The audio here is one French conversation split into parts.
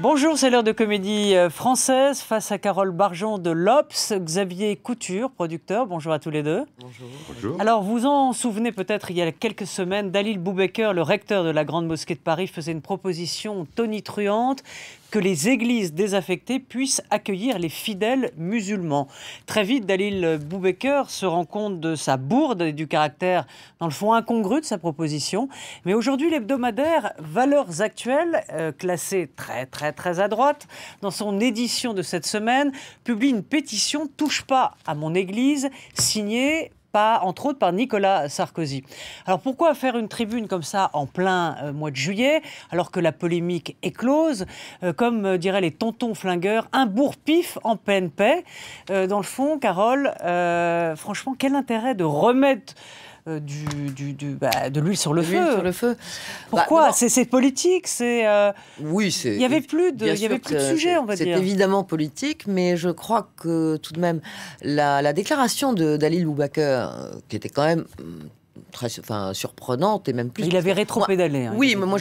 Bonjour, c'est l'heure de comédie française face à Carole Barjon de l'Obs, Xavier Couture, producteur. Bonjour à tous les deux. Bonjour. Bonjour. Alors, vous en souvenez peut-être, il y a quelques semaines, Dalil Boubaker, le recteur de la Grande Mosquée de Paris, faisait une proposition tonitruante que les églises désaffectées puissent accueillir les fidèles musulmans. Très vite, Dalil Boubaker se rend compte de sa bourde et du caractère, dans le fond, incongru de sa proposition. Mais aujourd'hui, l'hebdomadaire Valeurs Actuelles, classé très à droite, dans son édition de cette semaine, publie une pétition « Touche pas à mon église » signée entre autres par Nicolas Sarkozy. Alors pourquoi faire une tribune comme ça en plein mois de juillet, alors que la polémique éclose, comme diraient les tontons flingueurs, un bourre-pif en pleine paix. Dans le fond, Carole, franchement, quel intérêt de remettre de l'huile sur le feu. Pourquoi c'est politique, Oui, il n'y avait plus de sujet, on va dire. C'est évidemment politique, mais je crois que tout de même, la déclaration de Dalil Boubaker, qui était quand même très surprenante et même plus. Il avait rétropédalé. Oui, mais moi,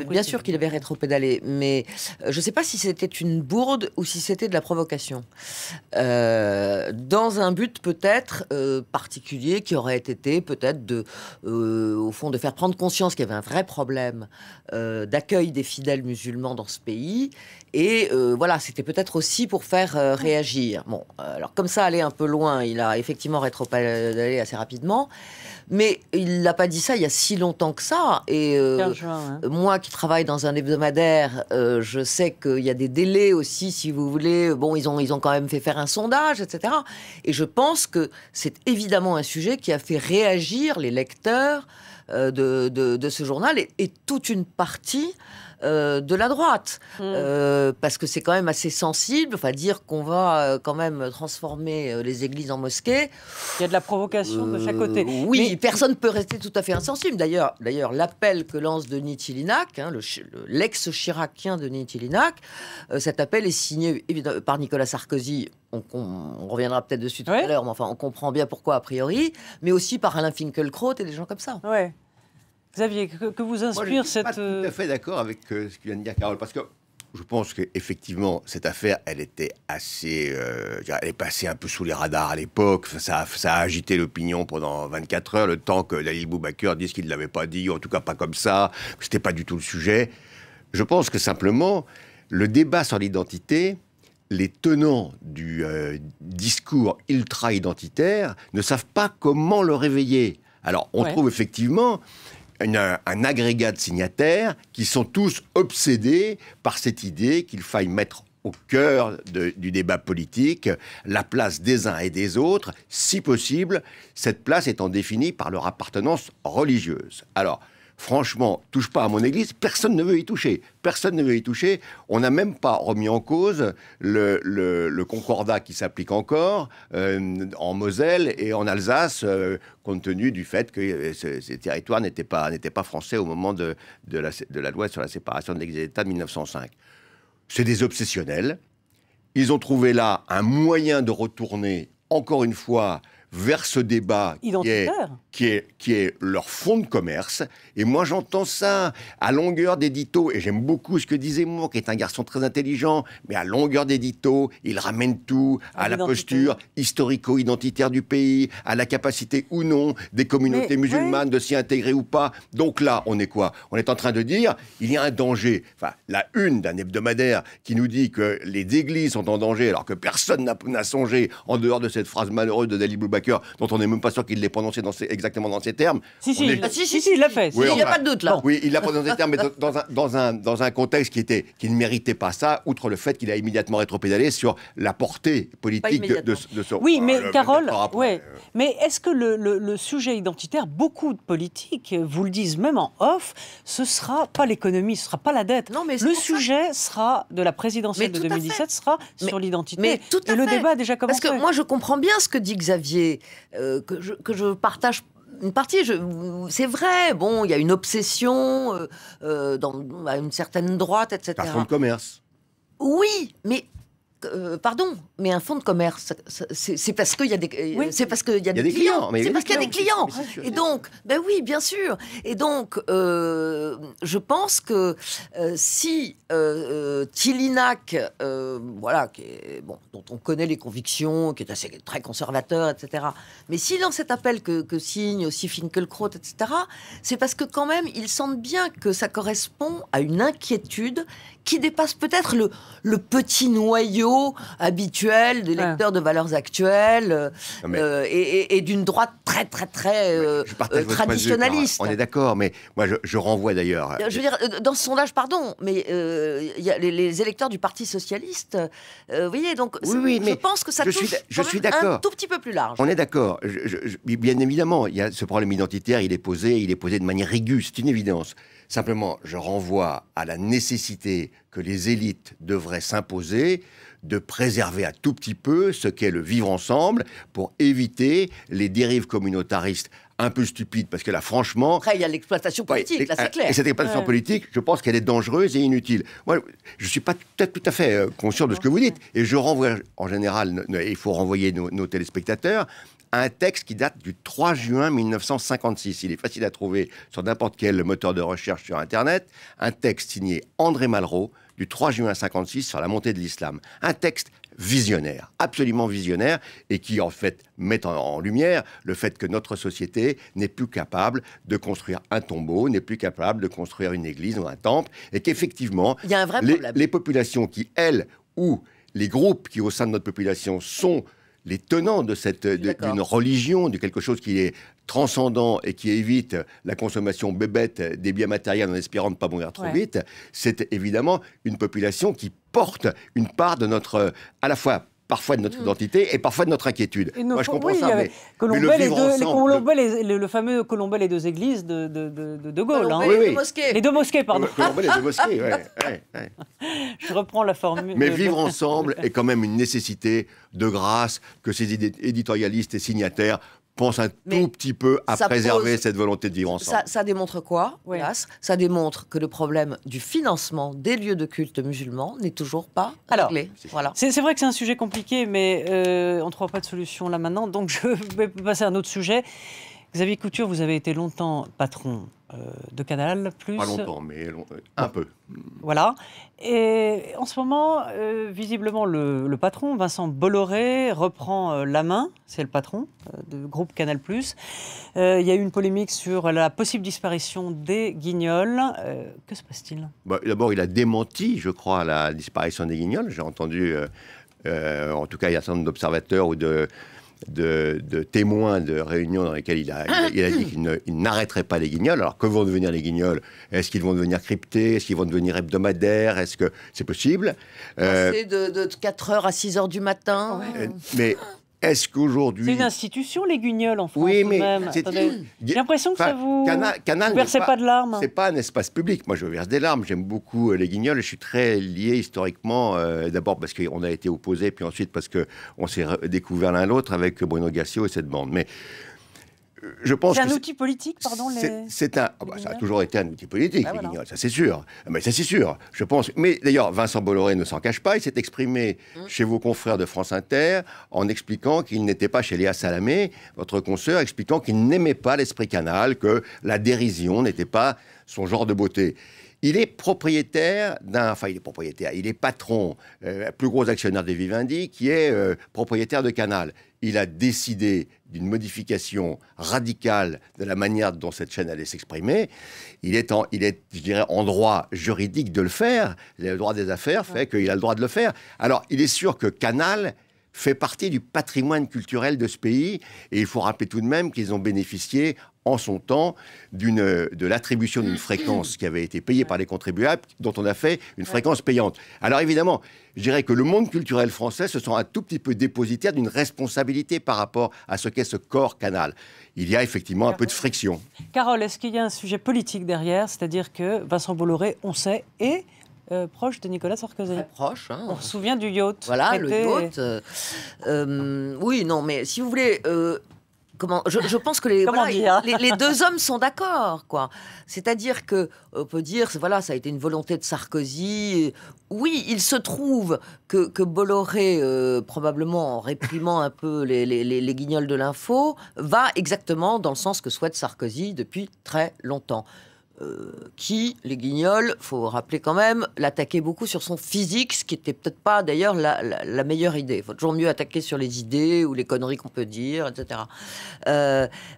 bien sûr qu'il avait rétropédalé, mais je ne sais pas si c'était une bourde ou si c'était de la provocation. Dans un but peut-être particulier qui aurait été peut-être au fond de faire prendre conscience qu'il y avait un vrai problème d'accueil des fidèles musulmans dans ce pays. Et voilà, c'était peut-être aussi pour faire réagir. Bon, alors comme ça allait un peu loin, il a effectivement rétropédalé assez rapidement. Mais il n'a pas dit ça il y a si longtemps que ça. Et moi qui travaille dans un hebdomadaire, je sais qu'il y a des délais aussi, si vous voulez. Bon, ils ont quand même fait faire un sondage, etc. Et je pense que c'est évidemment un sujet qui a fait réagir les lecteurs de ce journal et toute une partie de la droite. Parce que c'est quand même assez sensible, enfin dire qu'on va quand même transformer les églises en mosquées. Il y a de la provocation de chaque côté. Oui, mais personne ne peut rester tout à fait insensible. D'ailleurs, l'appel que lance Denis Tillinac, l'ex-chiracien Denis Tillinac, cet appel est signé évidemment par Nicolas Sarkozy. On reviendra peut-être dessus tout à l'heure, mais enfin, on comprend bien pourquoi a priori, mais aussi par Alain Finkielkraut et des gens comme ça. Ouais. Xavier, que vous inspire cette... Moi, je ne suis pas tout à fait d'accord avec ce que vient de dire Carole, parce que je pense qu'effectivement, cette affaire, elle était assez... elle est passée un peu sous les radars à l'époque. Ça a agité l'opinion pendant 24 heures, le temps que Dalil Boubaker dise qu'il ne l'avait pas dit, ou en tout cas pas comme ça, que ce n'était pas du tout le sujet. Je pense que simplement, le débat sur l'identité, les tenants du discours ultra-identitaire ne savent pas comment le réveiller. Alors, on trouve effectivement un agrégat de signataires qui sont tous obsédés par cette idée qu'il faille mettre au cœur du débat politique la place des uns et des autres, si possible, cette place étant définie par leur appartenance religieuse. Alors, franchement, touche pas à mon église, personne ne veut y toucher. Personne ne veut y toucher. On n'a même pas remis en cause le concordat qui s'applique encore en Moselle et en Alsace, compte tenu du fait que ces territoires n'étaient pas français au moment de la loi sur la séparation de l'Église et de l'État de 1905. C'est des obsessionnels. Ils ont trouvé là un moyen de retourner, encore une fois, vers ce débat qui est leur fond de commerce. Et moi, j'entends ça à longueur d'édito. Et j'aime beaucoup ce que disait Moore, qui est un garçon très intelligent. Mais à longueur d'édito, il ramène tout à la posture historico-identitaire du pays, à la capacité ou non des communautés musulmanes de s'y intégrer ou pas. Donc là, on est quoi? On est en train de dire, il y a un danger. Enfin, la une d'un hebdomadaire qui nous dit que les églises sont en danger, alors que personne n'a songé, en dehors de cette phrase malheureuse de Dalil Boubaker, dont on n'est même pas sûr qu'il l'ait prononcé exactement dans ces termes. Si, il l'a fait. Oui, il n'y a pas de doute là. Oui, il l'a prononcé dans ces termes, mais dans un contexte qui ne méritait pas ça, outre le fait qu'il a immédiatement rétropédalé sur la portée politique de ce... Oui, mais Carole, mais est-ce que le sujet identitaire, beaucoup de politiques vous le disent même en off, ce ne sera pas l'économie, ce ne sera pas la dette. Non, mais le sujet sera de la présidentielle de 2017 sera sur l'identité. Et le débat a déjà commencé. Parce que moi, je comprends bien ce que dit Xavier. Que je partage une partie. C'est vrai, bon, il y a une obsession à une certaine droite, etc. Par fond de commerce. Oui, mais pardon, mais un fonds de commerce, c'est parce qu'il y a des, c'est parce qu'il y a des clients. C'est parce qu'il y a des clients. Sûr, et donc, ben oui, bien sûr. Et donc, je pense que si Tillinac, voilà, dont on connaît les convictions, qui est très conservateur, etc. Mais si dans cet appel que signe aussi Finkielkraut, etc., c'est parce que quand même, ils sentent bien que ça correspond à une inquiétude qui dépasse peut-être le petit noyau habituel des lecteurs de Valeurs Actuelles et d'une droite très traditionnaliste. On est d'accord, mais moi je renvoie d'ailleurs. Je veux dire, dans ce sondage, pardon, mais il y a les électeurs du Parti socialiste. Vous voyez, donc je pense que ça touche un tout petit peu plus large. On est d'accord. Bien évidemment, il y a ce problème identitaire, il est posé de manière aiguë, c'est une évidence. Simplement, je renvoie à la nécessité que les élites devraient s'imposer de préserver un tout petit peu ce qu'est le vivre ensemble pour éviter les dérives communautaristes un peu stupides, parce que là, franchement... Après, il y a l'exploitation politique, là, c'est clair. Et cette exploitation politique, je pense qu'elle est dangereuse et inutile. Moi, je ne suis pas tout à fait conscient de ce que vous dites, et je renvoie, en général, il faut renvoyer nos téléspectateurs, un texte qui date du 3 juin 1956. Il est facile à trouver sur n'importe quel moteur de recherche sur Internet. Un texte signé André Malraux du 3 juin 1956 sur la montée de l'islam. Un texte visionnaire, absolument visionnaire, et qui en fait met en lumière le fait que notre société n'est plus capable de construire un tombeau, n'est plus capable de construire une église ou un temple, et qu'effectivement, il y a un vrai problème. Les populations qui, elles, ou les groupes qui au sein de notre population sont les tenants de d'une religion, de quelque chose qui est transcendant et qui évite la consommation bébête des biens matériels en espérant ne pas mourir trop vite, c'est évidemment une population qui porte une part de notre, à la fois parfois de notre identité et parfois de notre inquiétude. Moi, je comprends ça, mais le fameux Colombel et deux églises de Gaulle. Les deux mosquées, pardon. Colombel et deux mosquées, Je reprends la formule. Mais vivre ensemble est quand même une nécessité de grâce que ces éditorialistes et signataires pense un tout petit peu à préserver cette volonté de vivre ensemble. Ça démontre quoi, Ça démontre que le problème du financement des lieux de culte musulmans n'est toujours pas réglé. Voilà. C'est vrai que c'est un sujet compliqué, mais on ne trouve pas de solution là maintenant. Donc je vais passer à un autre sujet. Xavier Couture, vous avez été longtemps patron de Canal+. Pas longtemps, mais un peu. Voilà. Et en ce moment, visiblement, le patron, Vincent Bolloré, reprend la main. C'est le patron du groupe Canal+. Il y a eu une polémique sur la possible disparition des Guignols. Que se passe-t-il ? D'abord, il a démenti, je crois, la disparition des Guignols. J'ai entendu, en tout cas, il y a un certain nombre d'observateurs ou de témoins de réunions dans lesquelles il a dit qu'il n'arrêterait pas les Guignols. Alors, que vont devenir les Guignols ? Est-ce qu'ils vont devenir cryptés ? Est-ce qu'ils vont devenir hebdomadaires ? Est-ce que c'est possible ? C'est de 4h à 6h du matin. Mais est-ce qu'aujourd'hui... C'est une institution, les Guignols, en France, oui, mais même. J'ai l'impression que ça vous... Canal vous versez pas de larmes. C'est pas un espace public. Moi, je verse des larmes. J'aime beaucoup les Guignols. Je suis très lié historiquement, d'abord parce qu'on a été opposés, puis ensuite parce qu'on s'est découvert l'un l'autre avec Bruno Gassio et cette bande. Mais je pense c'est un outil politique, pardon. Ça a toujours été un outil politique, les Guignols, ça c'est sûr. Mais ça c'est sûr, je pense. Mais d'ailleurs, Vincent Bolloré ne s'en cache pas. Il s'est exprimé chez vos confrères de France Inter en expliquant qu'il n'était pas chez Léa Salamé, votre consoeur, expliquant qu'il n'aimait pas l'esprit Canal, que la dérision n'était pas son genre de beauté. Il est propriétaire il est patron, plus gros actionnaire de Vivendi, qui est propriétaire de Canal. Il a décidé d'une modification radicale de la manière dont cette chaîne allait s'exprimer. Il est, je dirais, en droit juridique de le faire. Le droit des affaires fait qu'il a le droit de le faire. Alors, il est sûr que Canal fait partie du patrimoine culturel de ce pays. Et il faut rappeler tout de même qu'ils ont bénéficié en son temps de l'attribution d'une fréquence qui avait été payée par les contribuables, dont on a fait une fréquence payante. Alors évidemment, je dirais que le monde culturel français se sent un tout petit peu dépositaire d'une responsabilité par rapport à ce qu'est ce corps Canal. Il y a effectivement un peu de friction. Carole, est-ce qu'il y a un sujet politique derrière ? C'est-à-dire que Vincent Bolloré, on sait, est proche de Nicolas Sarkozy. Très proche. On se souvient du yacht. Voilà, le yacht. Oui, non, mais si vous voulez... je pense que les deux hommes sont d'accord, quoi. C'est-à-dire que on peut dire, voilà, ça a été une volonté de Sarkozy. Oui, il se trouve que Bolloré, probablement en réprimant un peu les guignols de l'info, va exactement dans le sens que souhaite Sarkozy depuis très longtemps. Les Guignols, faut rappeler quand même, l'attaquaient beaucoup sur son physique, ce qui n'était peut-être pas d'ailleurs la meilleure idée. Il faut toujours mieux attaquer sur les idées ou les conneries qu'on peut dire, etc.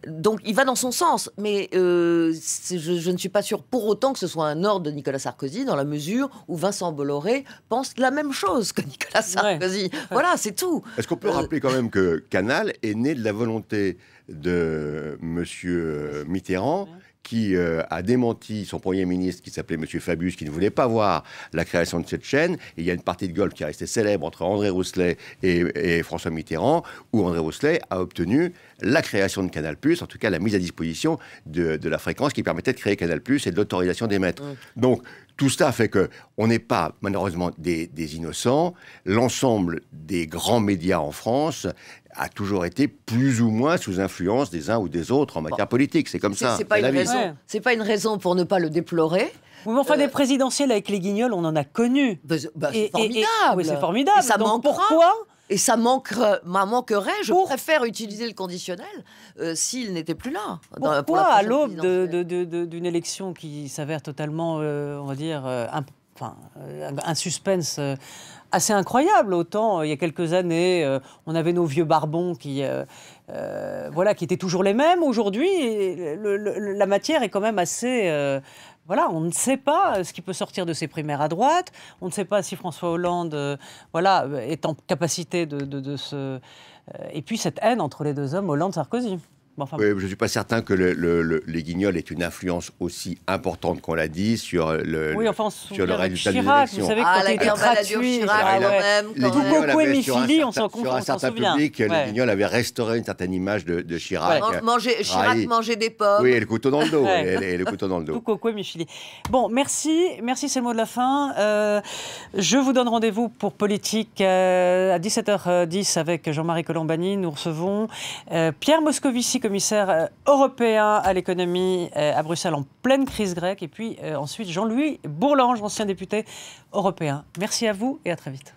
Donc il va dans son sens, mais je ne suis pas sûre pour autant que ce soit un ordre de Nicolas Sarkozy, dans la mesure où Vincent Bolloré pense la même chose que Nicolas Sarkozy. Ouais. Voilà, c'est tout. Est-ce qu'on peut rappeler quand même que Canal est né de la volonté de Monsieur Mitterrand, qui a démenti son Premier ministre, qui s'appelait M. Fabius, qui ne voulait pas voir la création de cette chaîne. Et il y a une partie de golf qui est restée célèbre entre André Rousselet et François Mitterrand, où André Rousselet a obtenu la création de Canal+, en tout cas la mise à disposition de la fréquence qui permettait de créer Canal+, et de l'autorisation d'émettre. Donc, tout cela fait qu'on n'est pas, malheureusement, des innocents. L'ensemble des grands médias en France a toujours été plus ou moins sous influence des uns ou des autres en matière politique. C'est comme ça. C'est pas une raison pour ne pas le déplorer. Oui, mais enfin, des présidentielles avec les Guignols, on en a connu. C'est formidable. Oui, c'est formidable. Et ça donc pourquoi Et ça manquerait. Je préfère utiliser le conditionnel s'il n'était plus là. Pourquoi, à l'aube d'une élection qui s'avère totalement, on va dire, un suspense assez incroyable. Autant, il y a quelques années, on avait nos vieux barbons qui étaient toujours les mêmes. Aujourd'hui, la matière est quand même assez... on ne sait pas ce qui peut sortir de ces primaires à droite. On ne sait pas si François Hollande est en capacité de se... Et puis cette haine entre les deux hommes, Hollande-Sarkozy. Oui, je ne suis pas certain que les Guignols aient une influence aussi importante qu'on l'a dit sur le résultat des élections. Vous savez, quand il était gratuit, tout Coco et Mifili, on s'en souvient. Sur un certain public, les Guignols avaient restauré une certaine image de Chirac. Chirac mangeait des pommes. Oui, et le couteau dans le dos. Et le couteau dans le dos. Tout Coco et Mifili. Bon, merci, c'est le mot de la fin. Je vous donne rendez-vous pour Politique à 17h10 avec Jean-Marie Colombani. Nous recevons Pierre Moscovici, commissaire européen à l'économie à Bruxelles en pleine crise grecque. Et puis ensuite Jean-Louis Bourlange, ancien député européen. Merci à vous et à très vite.